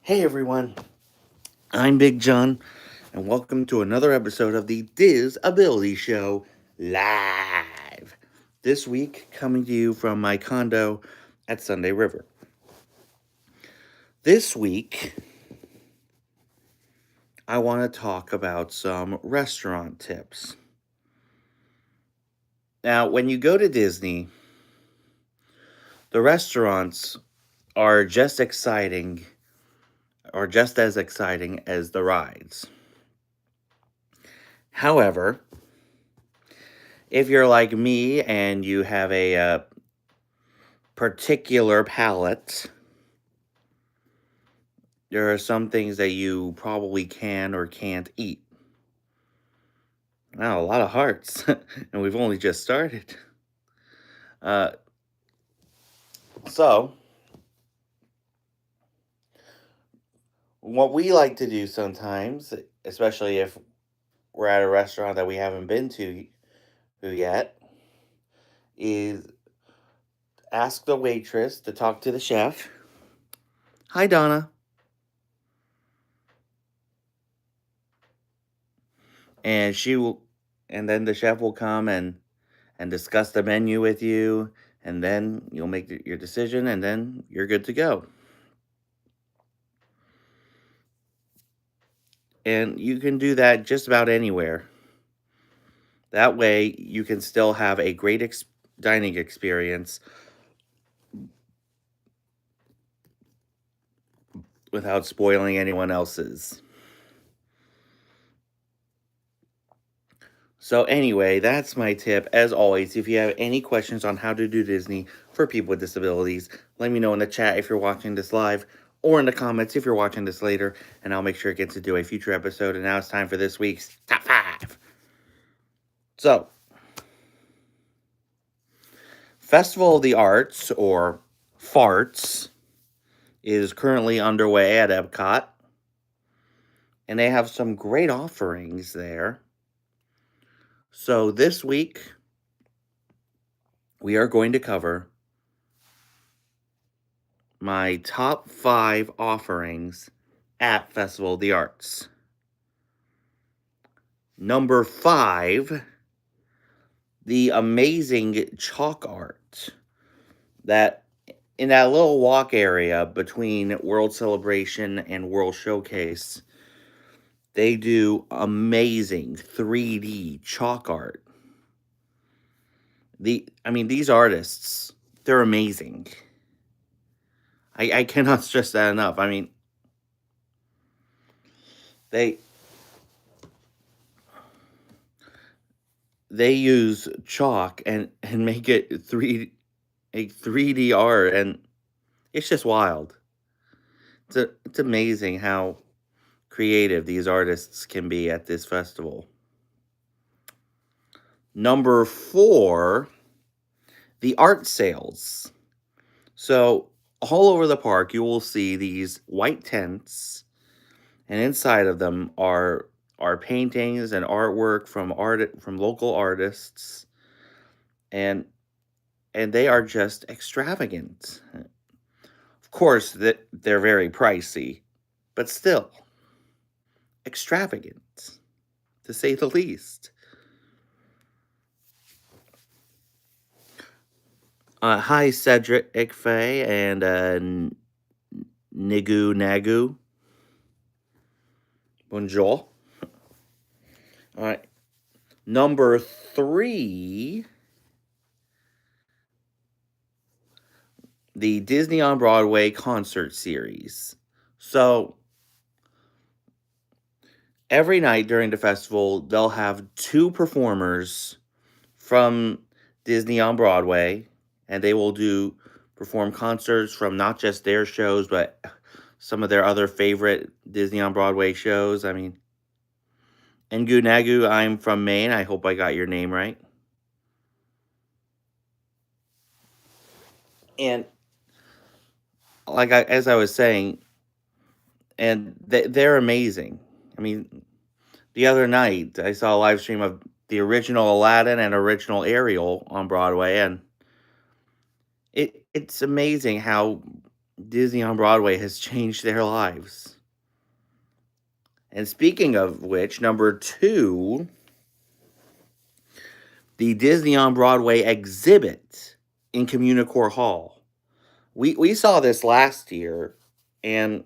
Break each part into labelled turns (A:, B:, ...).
A: Hey everyone, I'm Big John, and welcome to another episode of the Disability Show live. This week, coming to you from my condo at Sunday River. This week, I want to talk about some restaurant tips. Now, when you go to Disney, the restaurants are just exciting, or just as exciting as the rides. However, if you're like me and you have a particular palate, there are some things that you probably can or can't eat. Wow, a lot of hearts, and we've only just started. Uh, so, what we like to do sometimes, especially if we're at a restaurant that we haven't been to yet, is ask the waitress to talk to the chef. Hi, Donna. And she will, and then the chef will come and discuss the menu with you, and then you'll make your decision, and then you're good to go. And you can do that just about anywhere. That way, you can still have a great dining experience without spoiling anyone else's. So, anyway, that's my tip. As always, if you have any questions on how to do Disney for people with disabilities, let me know in the chat if you're watching this live or in the comments if you're watching this later, and I'll make sure it gets to do a future episode. And now it's time for this week's Top 5. So, Festival of the Arts, or FARTS, is currently underway at Epcot, and they have some great offerings there. So this week, we are going to cover my top 5 offerings at Festival of the Arts. Number 5, the amazing chalk art that in that little walk area between World Celebration and World Showcase, they do amazing 3D chalk art. These artists, they're amazing. I cannot stress that enough. They use chalk and make it 3D art, and it's just wild. It's amazing how creative these artists can be at this festival. Number 4, the art sales. So all over the park, you will see these white tents, and inside of them are paintings and artwork from local artists, and they are just extravagant. Of course, that they're very pricey, but still extravagant, to say the least. Hi, Cedric Ikfe and Nigu Nagu. Bonjour. All right. Number 3, the Disney on Broadway concert series. So every night during the festival, they'll have 2 performers from Disney on Broadway, and they will perform concerts from not just their shows, but some of their other favorite Disney on Broadway shows. And Nagu, I'm from Maine. I hope I got your name right. And as I was saying, and they're amazing. The other night I saw a live stream of the original Aladdin and original Ariel on Broadway, and it's amazing how Disney on Broadway has changed their lives. And speaking of which, number 2, the Disney on Broadway exhibit in Communicore Hall. We saw this last year, and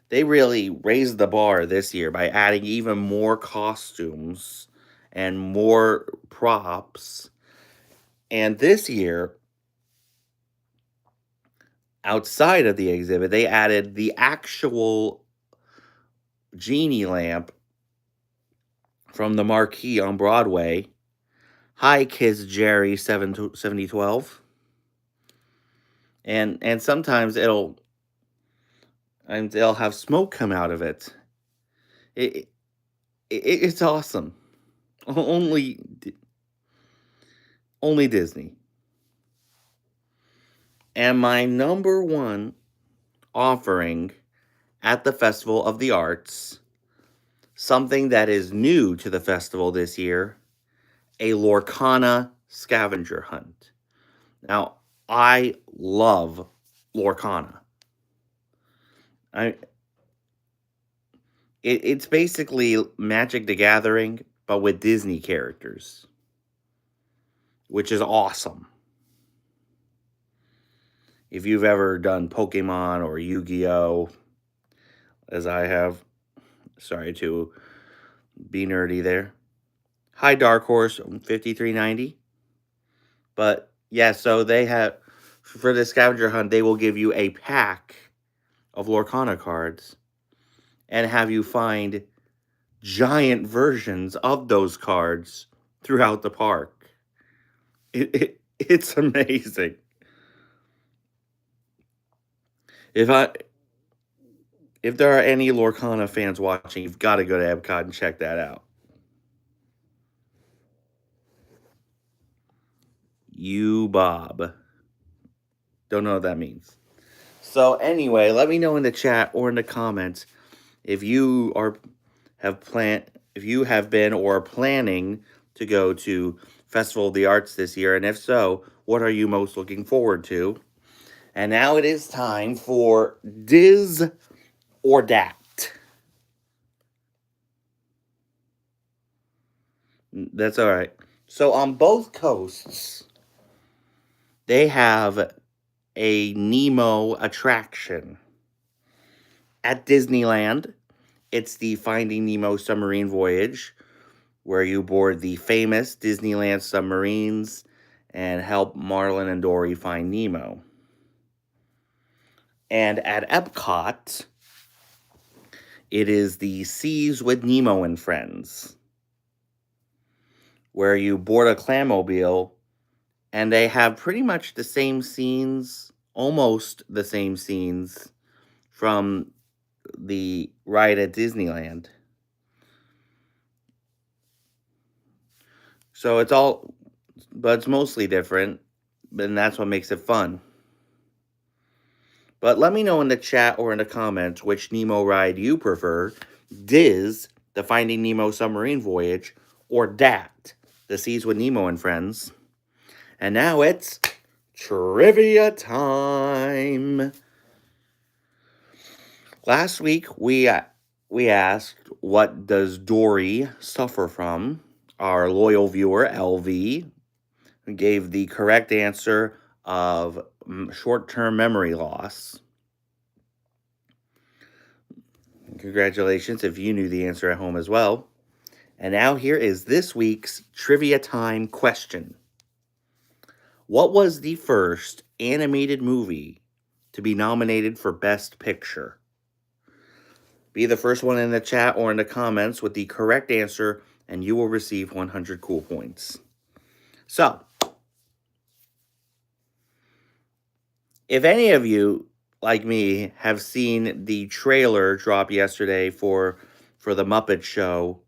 A: they really raised the bar this year by adding even more costumes and more props. And this year, outside of the exhibit, they added the actual genie lamp from the marquee on Broadway. Hi, Kids Jerry 7012. And sometimes they'll have smoke come out of it. It's awesome. Only Disney. And my number 1 offering at the Festival of the Arts, something that is new to the festival this year, a Lorcana scavenger hunt. Now, I love Lorcana. It's basically Magic the Gathering, but with Disney characters, which is awesome. If you've ever done Pokemon or Yu-Gi-Oh, as I have, sorry to be nerdy there. Hi, Dark Horse 5390. But yeah, so they have, for the scavenger hunt, they will give you a pack of Lorcana cards and have you find giant versions of those cards throughout the park. It's amazing. If there are any Lorcana fans watching, you've got to go to Epcot and check that out. You Bob. Don't know what that means. So anyway, let me know in the chat or in the comments if you have been or are planning to go to Festival of the Arts this year, and if so, what are you most looking forward to? And now it is time for Diz or Dat. That's all right. So on both coasts, they have a Nemo attraction. At Disneyland, it's the Finding Nemo submarine voyage, where you board the famous Disneyland submarines and help Marlin and Dory find Nemo. And at Epcot, it is the Seas with Nemo and Friends, where you board a clammobile and they have pretty much the same scenes, almost the same scenes from the ride at Disneyland. So it's mostly different, and that's what makes it fun. But let me know in the chat or in the comments which Nemo ride you prefer, Diz, the Finding Nemo submarine voyage, or Dat, the Seas with Nemo and Friends. And now it's trivia time. Last week, we asked, what does Dory suffer from? Our loyal viewer, LV, gave the correct answer of short-term memory loss. Congratulations if you knew the answer at home as well. And now here is this week's trivia time question. What was the first animated movie to be nominated for Best Picture? Be the first one in the chat or in the comments with the correct answer, and you will receive 100 cool points. So, if any of you, like me, have seen the trailer drop yesterday for the Muppet Show,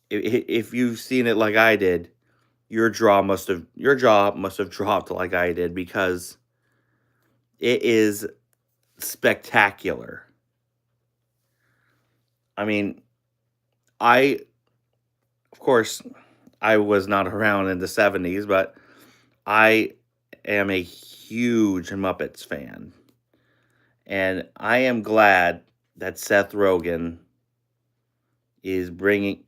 A: if you've seen it like I did, your jaw must have dropped like I did, because it is spectacular. I mean, of course, I was not around in the 70s, but I am a huge Muppets fan. And I am glad that Seth Rogen is bringing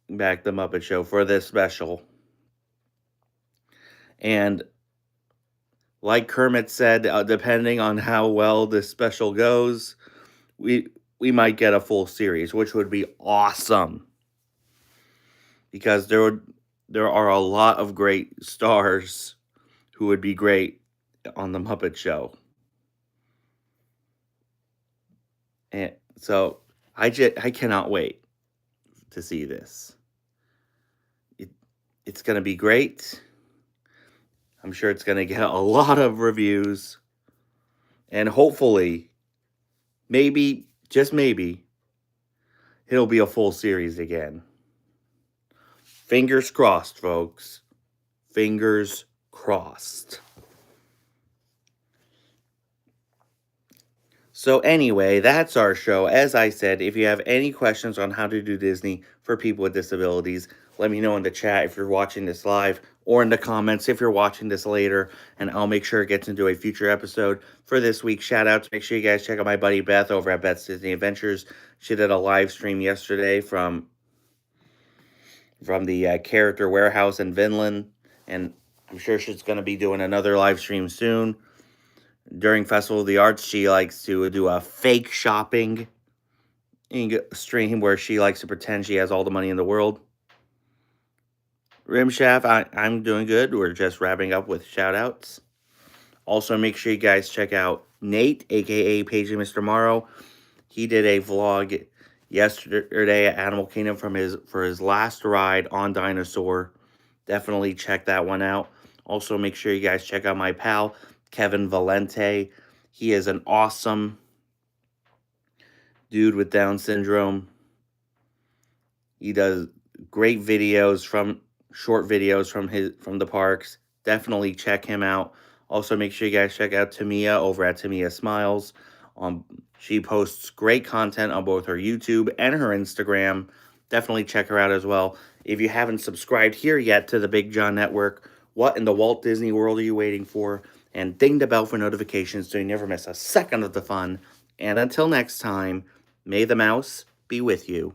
A: back the Muppet Show for this special. And like Kermit said, depending on how well this special goes, we we might get a full series, which would be awesome. Because there are a lot of great stars who would be great on the Muppet Show. And so I cannot wait to see this. It, it's going to be great. I'm sure it's going to get a lot of reviews. And hopefully, maybe, just maybe, it'll be a full series again. Fingers crossed, folks. Fingers crossed. So anyway, that's our show. As I said, if you have any questions on how to do Disney for people with disabilities, let me know in the chat if you're watching this live, or in the comments if you're watching this later, and I'll make sure it gets into a future episode. For this week's shout-outs, make sure you guys check out my buddy Beth over at Beth's Disney Adventures. She did a live stream yesterday from the Character Warehouse in Vinland, and I'm sure she's going to be doing another live stream soon. During Festival of the Arts, she likes to do a fake shopping stream where she likes to pretend she has all the money in the world. Rimshaft, I'm doing good. We're just wrapping up with shout-outs. Also, make sure you guys check out Nate, a.k.a. Paging Mr. Morrow. He did a vlog yesterday at Animal Kingdom for his last ride on Dinosaur. Definitely check that one out. Also, make sure you guys check out my pal, Kevin Valente. He is an awesome dude with Down syndrome. He does great videos short videos from the parks. Definitely check him out. Also, make sure you guys check out Tamia over at Tamia Smiles. She posts great content on both her YouTube and her Instagram. Definitely check her out as well. If you haven't subscribed here yet to the Big John Network, what in the Walt Disney World are you waiting for? And ding the bell for notifications so you never miss a second of the fun. And until next time, may the mouse be with you.